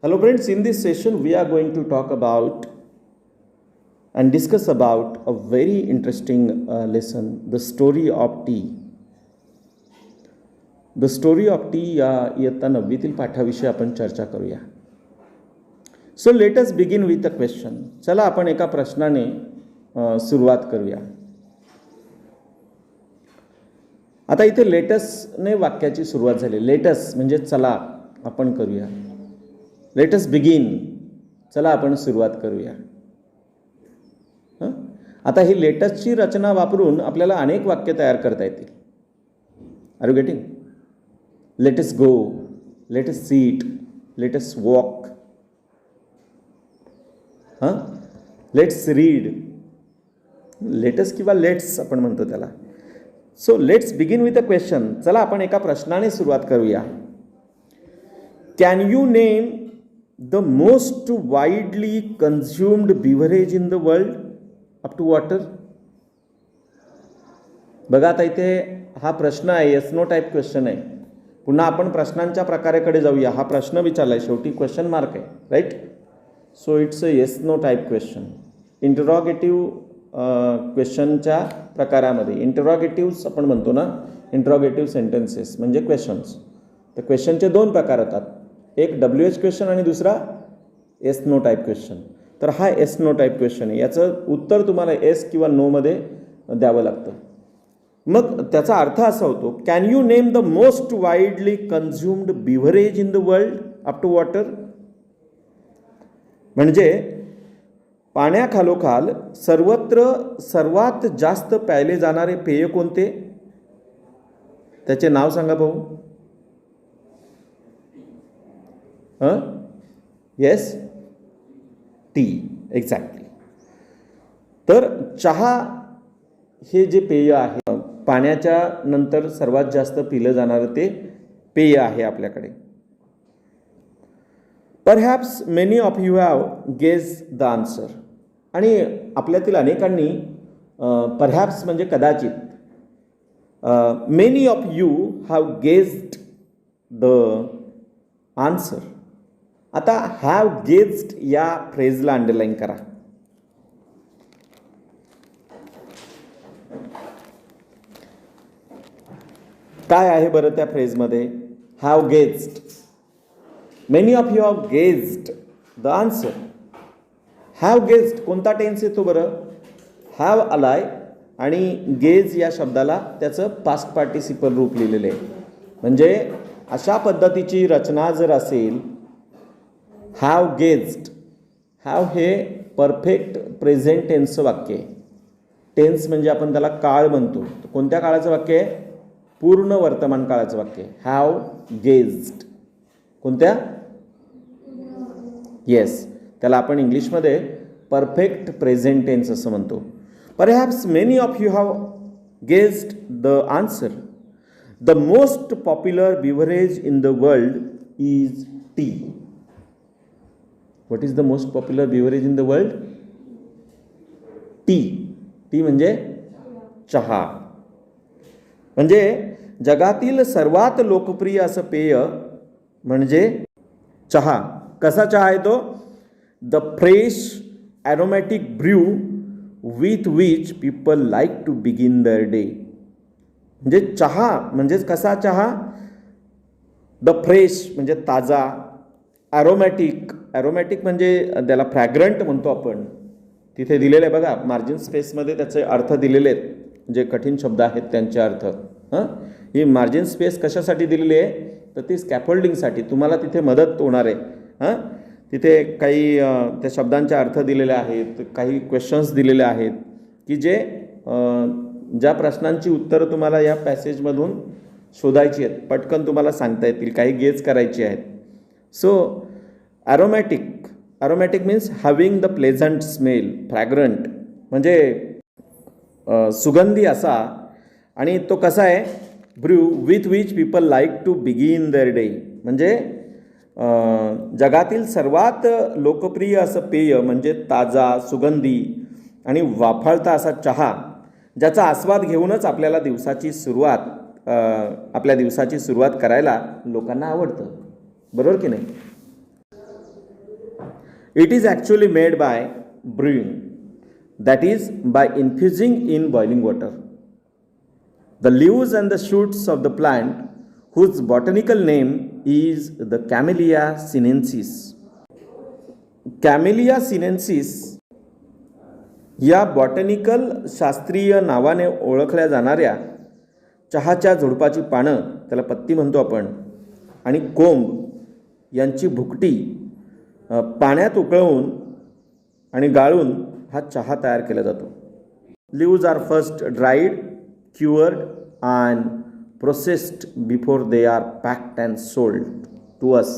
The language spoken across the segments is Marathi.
Hello friends, in this session we are going to talk about and discuss about a very interesting lesson, the story of tea. The story of tea या इयत्ता 9वीतील पाठाविषयी आपण चर्चा करूया. So let us begin with a question. चला आपण एका प्रश्नाने सुरुवात करूया. आता इथे लेटसने वाक्याची सुरुवात झाली. लेटस म्हणजे चला आपण करूया. लेटस बिगिन, चला आपण सुरुवात करूया. आता ही लेटसची रचना वापरून आपल्याला अनेक वाक्य तयार करता येतील. Are you getting? Let us go, let us sit, let us walk, let's read, let's किंवा लेट्स आपण म्हणतो त्याला. So let's begin with a question. चला आपण एका प्रश्नाने सुरुवात करूया. Can you name the most widely consumed beverage in the world up to water? बघा आता इथे हा प्रश्न आहे, येस नो टाईप क्वेश्चन आहे. पुन्हा आपण प्रश्नांच्या प्रकाराकडे जाऊया. हा प्रश्न विचारलाय, शेवटी क्वेश्चन मार्क आहे, right? So it's a yes no type question. Interrogative क्वेश्चनच्या प्रकारामध्ये इंटरॉगेटिव्स आपण म्हणतो ना, इंटरॉगेटिव्ह सेंटेन्सेस म्हणजे क्वेश्चन्स. तर क्वेश्चनचे दोन प्रकार होतात, एक WH क्वेश्चन आणि दुसरा एस नो टाईप क्वेश्चन. तर हा एस नो टाईप क्वेश्चन आहे. याचं उत्तर तुम्हाला येस किंवा नोमध्ये द्यावं लागतं. मग त्याचा अर्थ असा होतो, can you name the most widely consumed beverage in the world up to water? म्हणजे पाण्याखालोखाल सर्वत्र सर्वात जास्त प्यायले जाणारे पेय कोणते? त्याचे नाव सांगा भाऊ. Yes, T, exactly. तर चहा हे जे पेय आहे, पाण्याच्या नंतर सर्वात जास्त पिलं जाणारं ते पेय आहे आपल्याकडे. Perhaps many of you have guess the answer. आणि आपल्यातील अनेकांनी परहॅप्स म्हणजे कदाचित, many of you have guessed the answer. आता हॅव गेस्ड या फ्रेजला अंडरलाईन करा. काय आहे बरं त्या फ्रेजमध्ये? Have guessed. Many of you have guessed the answer. Have guessed कोणता टेन्स येतो बरं? हॅव आलाय आणि गेज या शब्दाला त्याचं पास्ट पार्टिसिपल रूप लिहिलेलं आहे. म्हणजे अशा पद्धतीची रचना जर असेल, हॅव गेज्ड, हॅव हे परफेक्ट प्रेझेंट टेन्सचं वाक्य आहे. टेन्स म्हणजे आपण त्याला काळ म्हणतो. कोणत्या काळाचं वाक्य आहे? पूर्ण वर्तमान काळाचं वाक्य आहे. Have gazed. कोणत्या? येस, त्याला आपण इंग्लिशमध्ये परफेक्ट प्रेझेंट टेन्स असं म्हणतो. Perhaps many of you have guessed the answer. The most popular beverage in the world is tea. What is the most popular beverage in the world? Tea. Tea म्हणजे चहा. म्हणजे जगातील सर्वात लोकप्रिय असं पेय म्हणजे चहा. कसा चहा आहे तो? The fresh aromatic brew with which people like to begin their day. म्हणजे चहा म्हणजेच कसा चहा? द फ्रेश म्हणजे ताजा, ॲरोमॅटिक, ॲरोमॅटिक म्हणजे त्याला फ्रॅग्रंट म्हणतो आपण. तिथे दिलेलं आहे बघा, मार्जिन स्पेसमध्ये त्याचे अर्थ दिलेले आहेत, जे कठीण शब्द आहेत त्यांचे अर्थ. ही मार्जिन स्पेस कशासाठी दिलेली आहे? तर ती स्कॅफोल्डिंगसाठी तुम्हाला तिथे मदत होणार आहे. तिथे काही त्या शब्दांचे अर्थ दिलेले आहेत, काही क्वेश्चन्स दिलेले आहेत की जे ज्या प्रश्नांची उत्तरं तुम्हाला या पॅसेजमधून शोधायची आहेत, पटकन तुम्हाला सांगता येतील, काही गेस करायची आहेत. So aromatic, aromatic means having the pleasant smell. Fragrant म्हणजे सुगंधी असा. आणि तो कसा आहे? Brew with which people like to begin their day. म्हणजे जगातील सर्वात लोकप्रिय असं पेय म्हणजे ताजा, सुगंधी आणि वाफाळता असा चहा, ज्याचा आस्वाद घेऊनच आपल्या दिवसाची सुरुवात करायला लोकांना आवडतं. बरोबर की नाही? It is actually made by brewing, that is by infusing in boiling water. The leaves and the shoots of the plant, whose botanical name is the Camellia sinensis. Camellia sinensis या बॉटनिकल शास्त्रीय नावाने ओळखल्या जाणाऱ्या चहाच्या झुडपाची पानं, त्याला पत्ती म्हणतो आपण, आणि कोंब यांची भुकटी पाण्यात उकळवून आणि गाळून हा चहा तयार केला जातो. Leaves are first dried, cured and processed before they are packed and sold to us.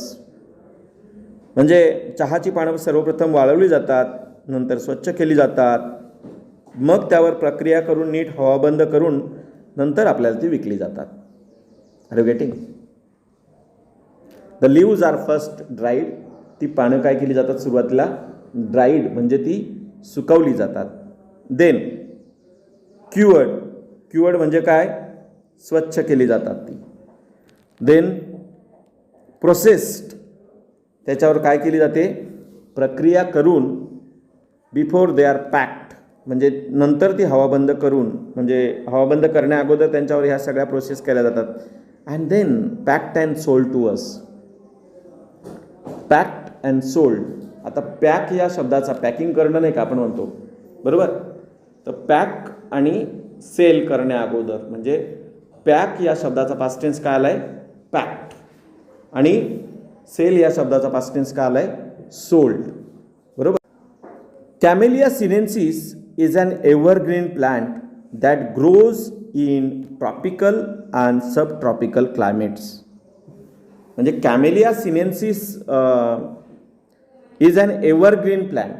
म्हणजे चहाची पानं सर्वप्रथम वाळवली जातात, नंतर स्वच्छ केली जातात, मग त्यावर प्रक्रिया करून नीट हवाबंद करून नंतर आपल्याला ती विकली जातात. Are you getting? The leaves are first dried, ती पानं काय केली जातात सुरुवातीला? ड्राईड म्हणजे ती सुकवली जातात. देन क्युअर्ड, क्युअर्ड म्हणजे काय? स्वच्छ केली जातात ती. देन प्रोसेस्ड, त्याच्यावर काय केली जाते? प्रक्रिया करून बिफोर दे आर पॅक्ड, म्हणजे नंतर ती हवाबंद करून, म्हणजे हवाबंद करण्या अगोदर त्यांच्यावर ह्या सगळ्या प्रोसेस केल्या जातात. And then packed and sold to us. Packed and sold. आता पॅक या शब्दाचा, पॅकिंग करणं नाही का आपण म्हणतो, बरोबर? तर पॅक आणि सेल करण्या अगोदर, म्हणजे पॅक या शब्दाचा पास्ट टेन्स काय आलाय? पॅक्ड. आणि सेल या शब्दाचा पास्ट टेन्स काय आलाय? सोल्ड. बरोबर? Camellia sinensis is an evergreen plant that grows in tropical and sub tropical climates. म्हणजे Camellia sinensis is an evergreen plant.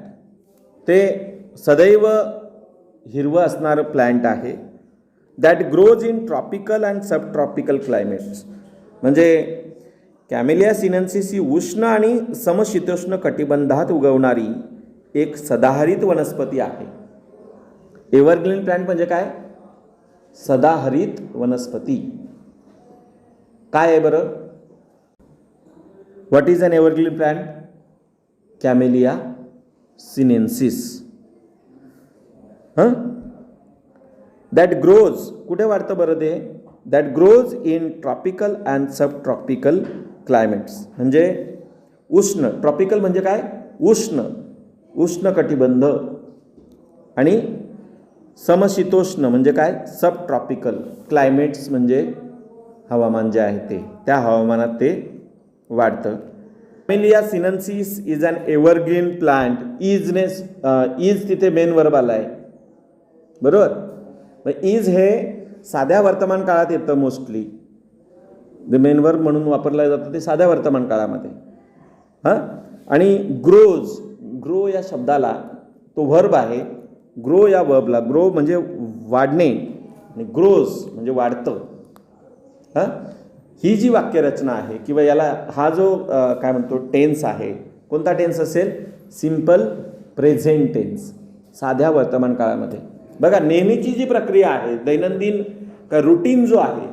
ते सदैव हिरवं असणारं प्लांट आहे. That grows in tropical and sub tropical climates. म्हणजे कॅमेलिया सिनेन्सिस ही उष्ण आणि समशीतोष्ण कटिबंधात उगवणारी एक सदाहरित वनस्पती आहे. एव्हरग्रीन प्लांट म्हणजे काय? सदाहरित वनस्पती. काय आहे बरं? What is an evergreen plant? Camellia sinensis. That grows, कुठे वाढतं बरं ते? That grows in tropical and sub tropical climates. म्हणजे उष्ण, ट्रॉपिकल म्हणजे काय? उष्ण, उष्ण कटिबंध. आणि समशीतोष्ण म्हणजे काय? सब ट्रॉपिकल. क्लायमेट्स म्हणजे हवामान जे आहे ते, त्या हवामानात ते वाढतं. Camellia sinensis is an evergreen plant. इजनेस, इज तिथे मेन वर्ब आला आहे, बरोबर? मग इज हे साध्या वर्तमान काळात येतं मोस्टली. द मेन वर्ब म्हणून वापरलं जातं ते साध्या वर्तमान काळामध्ये. आणि ग्रोज, ग्रो या शब्दाला तो वर्ब आहे. ग्रो या वर्बला, ग्रो म्हणजे वाढणे आणि ग्रोज म्हणजे वाढतं. ही जी वाक्यरचना आहे किंवा याला हा जो काय म्हणतो टेन्स आहे, कोणता टेन्स असेल? सिम्पल प्रेझेंट टेन्स, साध्या वर्तमान काळामध्ये. बघा, नेहमीची जी प्रक्रिया आहे, दैनंदिन का रुटीन जो आहे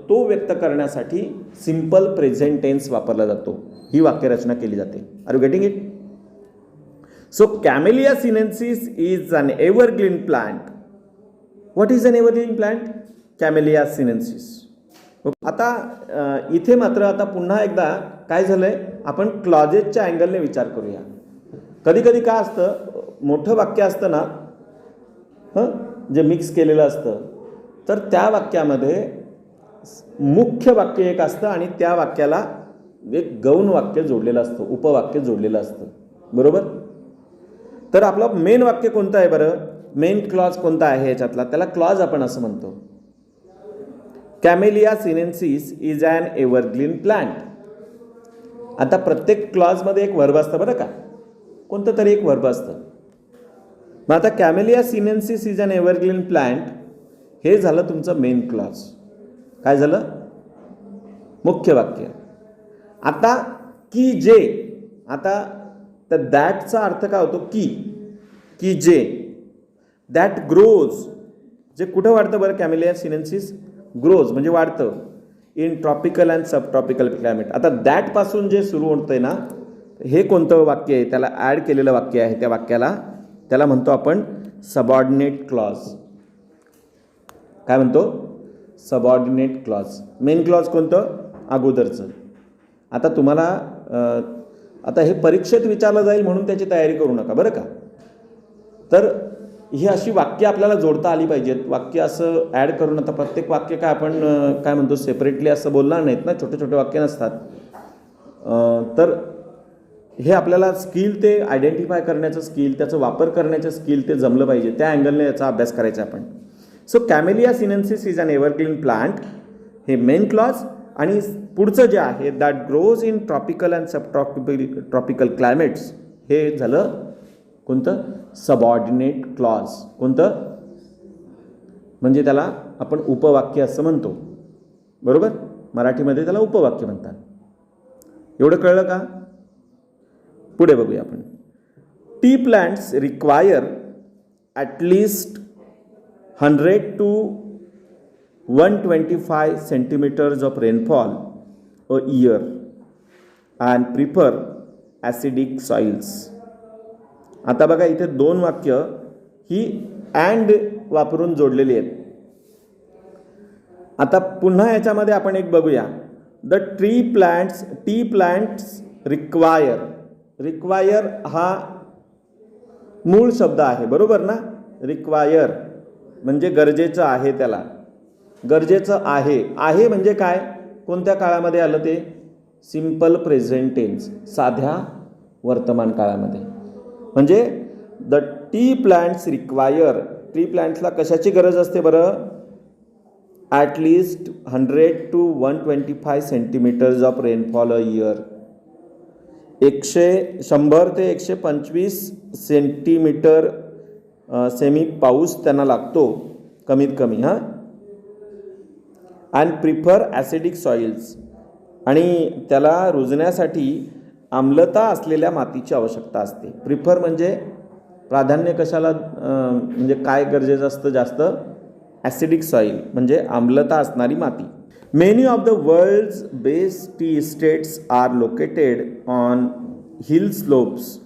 तो व्यक्त करण्यासाठी सिम्पल प्रेझेंट टेन्स वापरला जातो. ही वाक्यरचना केली जाते. Are you getting it? So Camellia sinensis is an evergreen plant. What is an evergreen plant? Camellia sinensis. आता इथे मात्र आता पुन्हा एकदा काय झालंय, आपण क्लॉजेसच्या अँगलने विचार करूया. कधी कधी काय असतं, मोठं वाक्य असतं ना, जे मिक्स केलेलं असतं, तर त्या वाक्यामध्ये मुख्य वाक्य एक असतं आणि त्या वाक्याला एक गौण वाक्य जोडलेलं असतं, उपवाक्य जोडलेलं असतं, बरोबर? तर आपलं मेन वाक्य कोणतं आहे बरं? मेन क्लॉज कोणता आहे याच्यातला? त्याला क्लॉज आपण असं म्हणतो. Camellia sinensis is an evergreen plant. आता प्रत्येक क्लॉजमध्ये एक वर्ब असतं बरं का, कोणतं तरी एक वर्ब असतं. मग आता Camellia sinensis is an evergreen plant हे झालं तुमचं मेन क्लॉज. काय झालं? मुख्य वाक्य. आता की जे, आता तर दॅटचा अर्थ काय होतो? की जे. दॅट ग्रोज, जे कुठं वाढतं बरं? कॅमेलिया सिनेन्सिस ग्रोज म्हणजे वाढतं in tropical and sub tropical climate. आता दॅटपासून जे सुरू होतं आहे ना, हे कोणतं वाक्य आहे, त्याला ॲड केलेलं वाक्य आहे, त्या वाक्याला त्याला म्हणतो आपण सबऑर्डिनेट क्लॉज. काय म्हणतो? Subordinate clause. मेन क्लॉज कोणतं? अगोदरचं. आता तुम्हाला आता हे परीक्षेत विचारलं जाईल म्हणून त्याची तयारी करू नका बरं का. तर ही अशी वाक्य आपल्याला जोडता आली पाहिजेत. वाक्य असं ॲड करून, आता प्रत्येक वाक्य काय आपण काय म्हणतो सेपरेटली असं बोलणार नाहीत ना, छोटे छोटे वाक्य नसतात. तर हे आपल्याला स्किल, ते आयडेंटिफाय करण्याचं स्किल, त्याचा वापर करण्याचं स्किल ते जमलं पाहिजे. त्या अँगलने याचा अभ्यास करायचा आपण. So Camellia sinensis is an evergreen plant, हे मेन क्लॉज. आणि पुढचं जे आहे that grows in tropical and tropical climates, हे झालं कोणतं? Subordinate clause. कोणतं? म्हणजे त्याला आपण उपवाक्य असं म्हणतो, बरोबर? मराठीमध्ये त्याला उपवाक्य म्हणतात. एवढं कळलं का? पुढे बघूया आपण. T plants require at least 100 to 125 centimeters of rainfall a year and prefer acidic soils. आता बघा इथे दोन वाक्य ही अँड वापरून जोडलेली आहेत. आता पुन्हा याच्यामध्ये आपण एक बघूया. The tea plants require. Require हा मूळ शब्द आहे, बरोबर ना? रिक्वायर म्हणजे गरजेचं आहे, त्याला गरजेचं आहे. आहे म्हणजे काय? कोणत्या काळामध्ये आलं ते? सिम्पल प्रेझेंट टेन्स, साध्या वर्तमान काळामध्ये. म्हणजे the tea plants require, tea प्लांट्सला कशाची गरज असते बरं? At least 100 to 125 centimetres of rainfall a year. 100 ते 125 सेंटीमीटर सेमी पाऊस त्यांना लागतो कमीत कमी. हां. अँड प्रिफर ॲसिडिक सॉइल्स, आणि त्याला रुजण्यासाठी आम्लता असलेल्या मातीची आवश्यकता असते. प्रिफर म्हणजे प्राधान्य कशाला, म्हणजे काय गरजेचं असतं जास्त? ॲसिडिक सॉइल म्हणजे आम्लता असणारी माती. Many of the world's best tea estates are located on hill slopes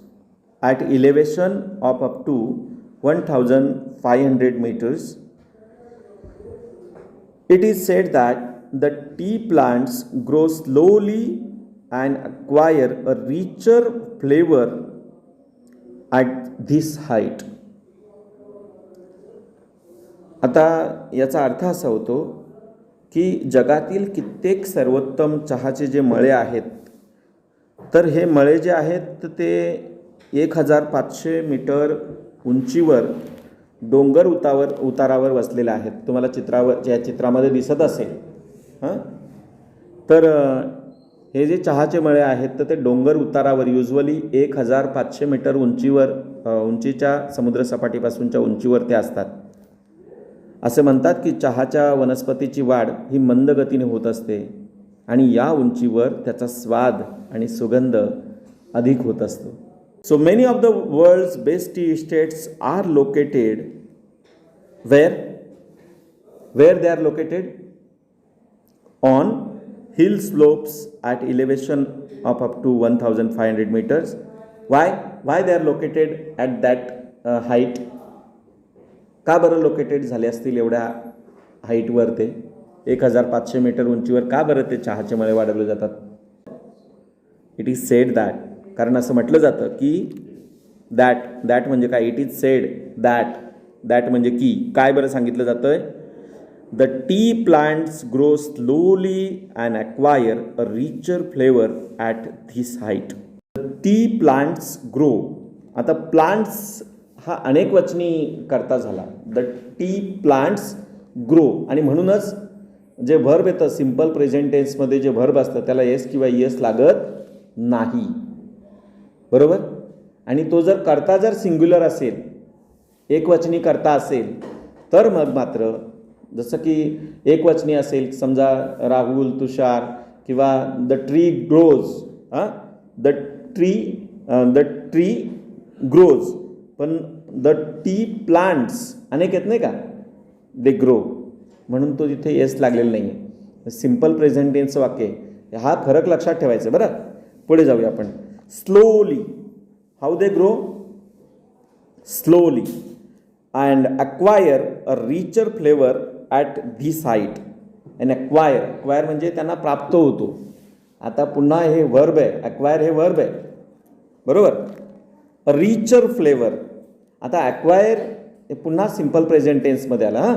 at elevation of up to 1500 meters. It is said that the tea plants grow slowly and acquire a richer flavor at this height. आता याचा अर्थ असा होतो की जगातील कित्येक सर्वोत्तम चहाचे जे मळे आहेत, तर हे मळे जे आहेत ते 1500 मीटर उंचीवर डोंगर उतारावर वसलेले आहेत. तुम्हाला या चित्रामध्ये दिसत असेल. हां. तर हे जे चहाचे मळे आहेत तर ते डोंगर उतारावर युजली 1500 मीटर उंचीच्या समुद्रसपाटीपासूनच्या उंचीवर ते असतात. असे म्हणतात की चहाच्या वनस्पतीची वाढ ही मंद गतीने होत असते आणि या उंचीवर त्याचा स्वाद आणि सुगंध अधिक होत असतो. So many of the world's best tea estates are located where they are located on hill slopes at elevation of up to 1500 meters. Why they are located at that height? का बरं लोकेटेड झाले असतील एवढ्या हाईटवर? ते 1500 मीटर उंचीवर का बरं ते चहाचे मळे वाढवले जातात? इट इज सेड दॅट, कारण असं म्हटलं जातं की दॅट म्हणजे काय? इट इज सेड दॅट म्हणजे की. काय बरं सांगितलं जातं आहे? The tea plants grow slowly and acquire a richer flavour at this height. T plants grow. आता प्लांट्स हा अनेक वचनी करता झाला. द टी प्लांट्स ग्रो, आणि म्हणूनच जे व्हर्ब येतं सिम्पल प्रेझेंट टेन्समध्ये जे व्हर्ब असतं त्याला एस किंवा एस लागत नाही, बरोबर? आणि तो जर कर्ता जर सिंग्युलर असेल, एकवचनी कर्ता असेल, तर मग मात्र जसं की एकवचनी असेल, समजा राहुल, तुषार किंवा the tree grows. The tree grows, पण द टी प्लांट्स अनेक येत नाही का? दे ग्रो, म्हणून तो तिथे एस लागलेला नाही आहे. सिम्पल प्रेझेंट टेन्सचं वाक्य, हा फरक लक्षात ठेवायचं बरं. पुढे जाऊया आपण. slowly. How they grow? Slowly. And acquire a richer flavor at this height. And acquire म्हणजे त्यांना प्राप्त होतो. आता पुन्हा हे वर्ब आहे, acquire हे वर्ब आहे, बरोबर. A richer flavour. आता acquire हे पुन्हा सिम्पल प्रेझेंट टेन्समध्ये आलं.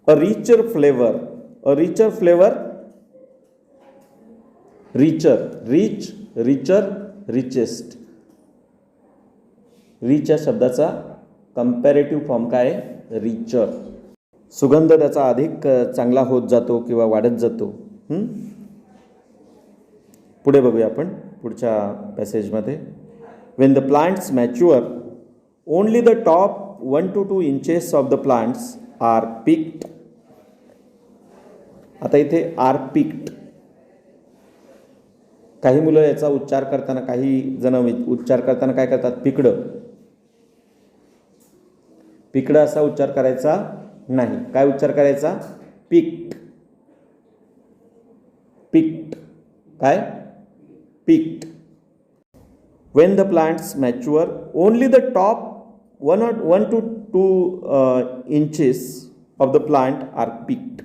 A richer flavour. A richer flavour, richer, rich, richer, richest. Rich या शब्दाचा कंपॅरेटिव्ह फॉर्म काय आहे? रिचर. सुगंध त्याचा अधिक चांगला होत जातो किंवा वाढत जातो. पुढे बघूया आपण पुढच्या पॅसेजमध्ये. When the plants mature only the top 1 to 2 inches of the plants are picked. आता इथे आर पिक्ड. काही मुलं याचा उच्चार करताना, काही जण उच्चार करताना काय करतात? पिकडं. पिकडं असा उच्चार करायचा नाही. काय उच्चार करायचा? पिक्ड. पिक्ड. काय? Picked. When the plants mature only the top 1 to 2 inches of the plant are picked.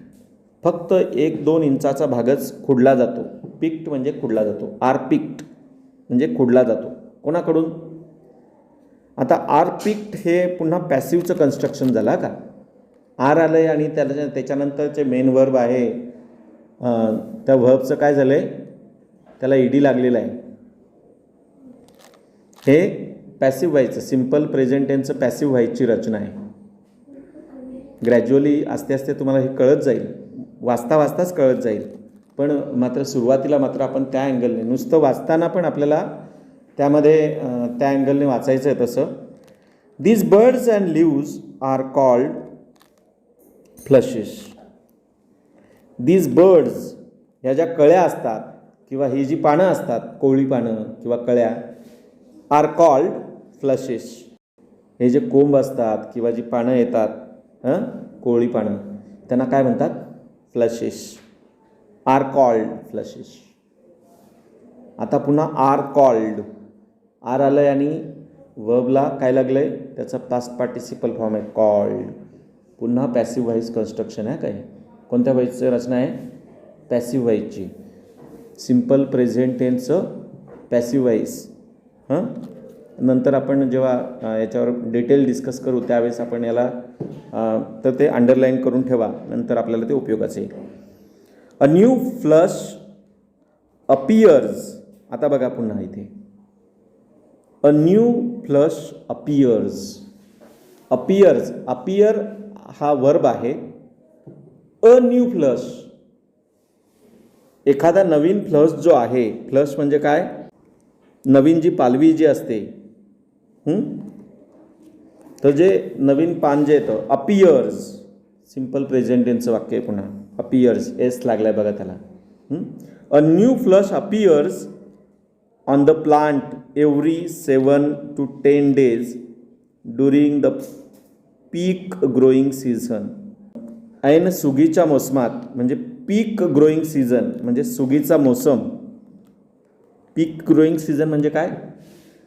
फक्त 1-2 इंचाचा भागच खुडला जातो. पिक्ड म्हणजे खुडला जातो. आर पिक्ड म्हणजे खुडला जातो. कोणाकडून? आता आर पिक्ड हे पुन्हा पॅसिव्हचं कन्स्ट्रक्शन झालं का? आर आलं आहे आणि त्याच्यानंतरचे मेन वर्ब आहे, त्या व्हर्बचं काय झालं आहे? त्याला ईडी लागलेलं आहे. हे पॅसिव्ह व्हायचं, सिम्पल प्रेझेंट टेन्सचं पॅसिव्ह व्हायची रचना आहे. ग्रॅज्युअली आस्ते आस्ते तुम्हाला हे कळत जाईल, वाचता वाचताच कळत जाईल. पण मात्र सुरुवातीला मात्र आपण त्या अँगलने, नुसतं वाचताना पण आपल्याला त्यामध्ये त्या अँगलने वाचायचं आहे तसं. These buds and leaves are called flushes. These buds, ह्या ज्या कळ्या असतात किंवा ही जी पानं असतात, कोवळी पानं किंवा कळ्या, आर कॉल्ड फ्लशेस. हे जे कोंब असतात किंवा जी पानं येतात, कोवळी पानं, त्यांना काय म्हणतात? फ्लशेस. Are called flushes. आता पुन्हा आर कॉल्ड. आर आलं आहे आणि वर्बला काय लागलं आहे? त्याचा पास्ट पार्टिसिपल फॉर्म आहे कॉल्ड. पुन्हा पॅसिव्ह व्हाईस कन्स्ट्रक्शन आहे. काय? कोणत्या व्हाईसची रचना आहे? पॅसिव्ह व्हाईसची. सिम्पल प्रेझेंट टेन्सचं पॅसिव्ह व्हाईस. नंतर आपण जेव्हा याच्यावर डिटेल डिस्कस करू त्यावेळेस आपण याला तर ते अंडरलाईन करून ठेवा, नंतर आपल्याला ते उपयोगाचे येईल. A new flush appears. आता बघा पुन्हा इथे a new flush appears. Appears, appear हा वर्ब आहे. अ न्यू फ्लश, एखादा नवीन फ्लश जो आहे. फ्लश म्हणजे काय? नवीन जी पालवी जी असते, तर जे नवीन पान जे येतं, अपियर्स, सिम्पल प्रेझेंट टेन्सचं वाक्य आहे. पुन्हा अपियर्स, एस लागलाय बघा त्याला. A new flush appears on the plant every 7 to 10 days during the peak growing season. ऐन सुगीच्या मोसमात, म्हणजे पीक ग्रोईंग सीझन म्हणजे सुगीचा मोसम. पीक ग्रोईंग सीझन म्हणजे काय?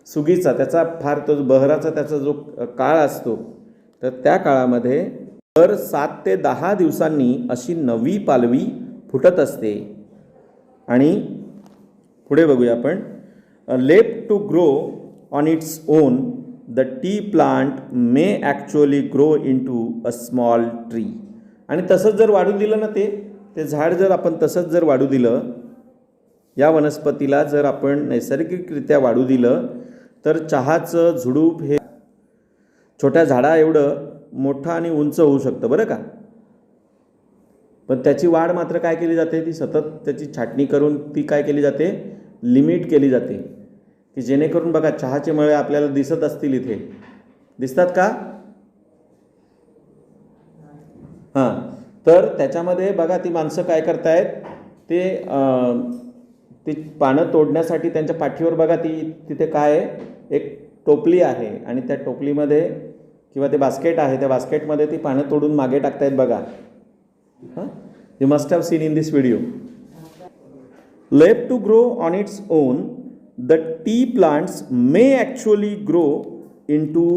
सुगीचा, त्याचा फार तो बहराचा त्याचा जो काळ असतो, तर त्या काळामध्ये दर 7 ते 10 दिवसांनी अशी नवी पालवी फुटत असते. आणि पुढे बघूया आपण. Left to grow on its own the tea plant may actually grow into a small tree. आणि तसंच जर वाढू दिलं ना ते झाड, जर आपण तसंच जर वाढू दिलं, या वनस्पतीला जर आपण नैसर्गिकरित्या वाढू दिलं, तर चहाचं झुडूप हे छोट्या झाडा एवढं मोठं आणि उंच होऊ शकतं बरं का. पण त्याची वाढ मात्र काय केली जाते? ती सतत त्याची छाटणी करून ती काय केली जाते? लिमिट केली जाते, की जेणेकरून बघा चहाचे मळे आपल्याला दिसत असतील इथे, दिसतात का? तर त्याच्यामध्ये बघा ती माणसं काय करतायत, ते पानं तोडण्यासाठी त्यांच्या पाठीवर बघा तिथे काय आहे? एक टोपली आहे आणि त्या टोपलीमध्ये किंवा ते बास्केट आहे, त्या बास्केटमध्ये ती पानं तोडून मागे टाकतायत बघा. You must have seen in this video. Left to grow on its own the tea plants may actually grow into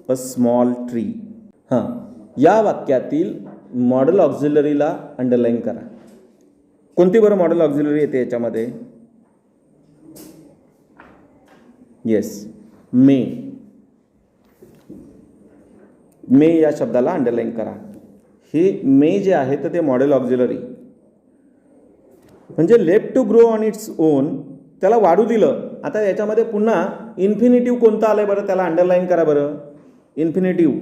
a small tree. हां, या वाक्यातील मॉडेल ऑक्झिलरीला अंडरलाईन करा. कोणती बरं मॉडेल ऑक्झिलरी येते याच्यामध्ये? येस, मे. मे या शब्दाला अंडरलाईन करा. हे मे जे आहे तर ते मॉडेल ऑक्झिलरी म्हणजे left to grow on its own, त्याला वाढू दिलं. आता याच्यामध्ये पुन्हा इन्फिनिटिव्ह कोणतं आलंय बरं, त्याला अंडरलाईन करा बरं. इन्फिनिटिव्ह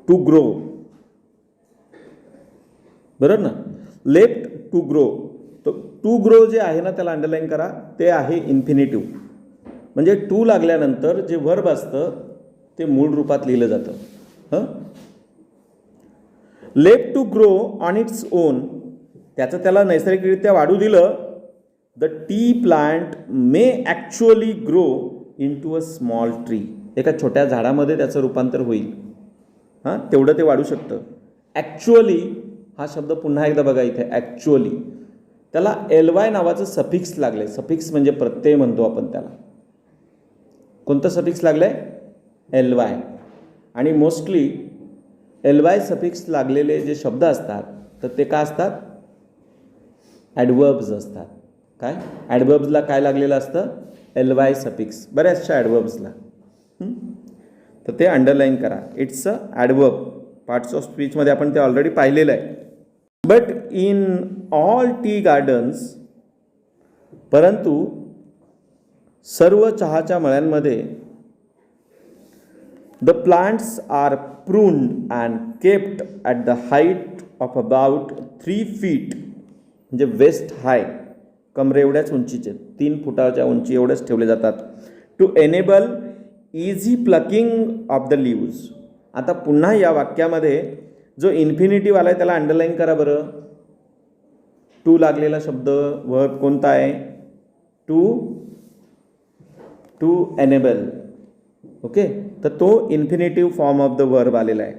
टू ग्रो, बरोबर ना. लेफ्ट टू ग्रो, तो टू ग्रो जे आहे ना त्याला अंडरलाईन करा, ते आहे इन्फिनिटिव्ह. म्हणजे टू लागल्यानंतर जे वर्ब असतं ते मूळ रूपात लिहिलं जातं. हं, left to grow on its own, त्याचं त्याला नैसर्गिकरित्या वाढू दिलं. The tea plant may actually grow into a small tree, एका छोट्या झाडामध्ये त्याचं रूपांतर होईल. हां, तेवढं ते वाढू शकतं. ॲक्च्युअली हा शब्द पुन्हा एकदा बघा इथे, ॲक्च्युअली त्याला LY नावाचं सफिक्स लागलं आहे. सफिक्स म्हणजे प्रत्यय म्हणतो आपण त्याला. कोणतं सफिक्स लागलं आहे? LY. आणि मोस्टली LY सफिक्स लागलेले जे शब्द असतात तर ते काय असतात? ॲडवर्ब्स असतात. काय ॲडवर्ब्सला काय लागलेलं असतं? LY सफिक्स, बऱ्याचशा ॲडवर्ब्सला. तर ते अंडरलाईन करा. It's a adverb. Parts of स्पीचमध्ये आपण ते ऑलरेडी पाहिलेलं आहे. But in all tea gardens, परंतु सर्व चहाच्या मळ्यांमध्ये the plants are pruned and kept at the height of about 3 feet, म्हणजे वेस्ट हाय, कमरे एवढ्याच उंचीचे, 3 फुटाच्या उंची एवढेच ठेवले जातात. To enable easy plucking of the leaves. आता पुन्हा या वाक्यामध्ये जो इन्फिनिटिव्ह आला आहे त्याला अंडरलाईन करा बरं. टू लागलेला शब्द वर्ब कोणता आहे? To enable. ओके, तर तो infinitive form of the verb आलेला आहे.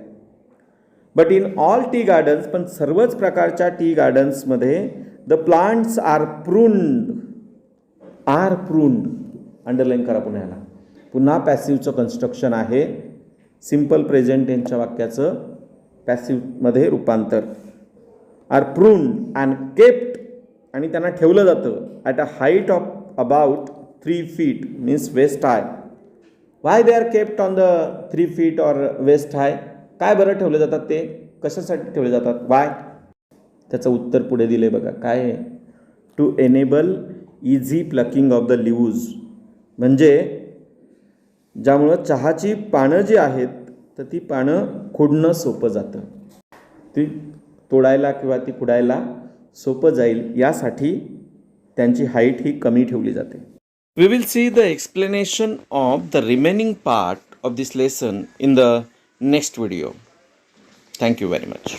But in all tea gardens, पण सर्वच प्रकारच्या टी गार्डन्समध्ये the plants are pruned. Are pruned underline करा पुन्हा याला. पुन्हा पॅसिव्हचं कन्स्ट्रक्शन आहे. सिम्पल प्रेझेंट टेन्सच्या वाक्याचं पॅसिव्हमध्ये रूपांतर. आर प्रून्ड अँड केप्ट, आणि त्यांना ठेवलं जातं at a height of about 3 feet, means waist high. Why they are kept on the 3 feet or waist हाय? काय बरं ठेवले जातात ते? कशासाठी ठेवले जातात? वाय? त्याचं उत्तर पुढे दिले बघा. काय आहे? To enable easy plucking of the leaves, म्हणजे ज्यामुळं चहाची पानं जी आहेत तर ती पानं खुडणं सोपं जातं. ती तोडायला किंवा ती खुडायला सोपं जाईल यासाठी त्यांची हाईट ही कमी ठेवली जाते. We will see the explanation of the remaining part of this lesson in the next video. Thank you very much.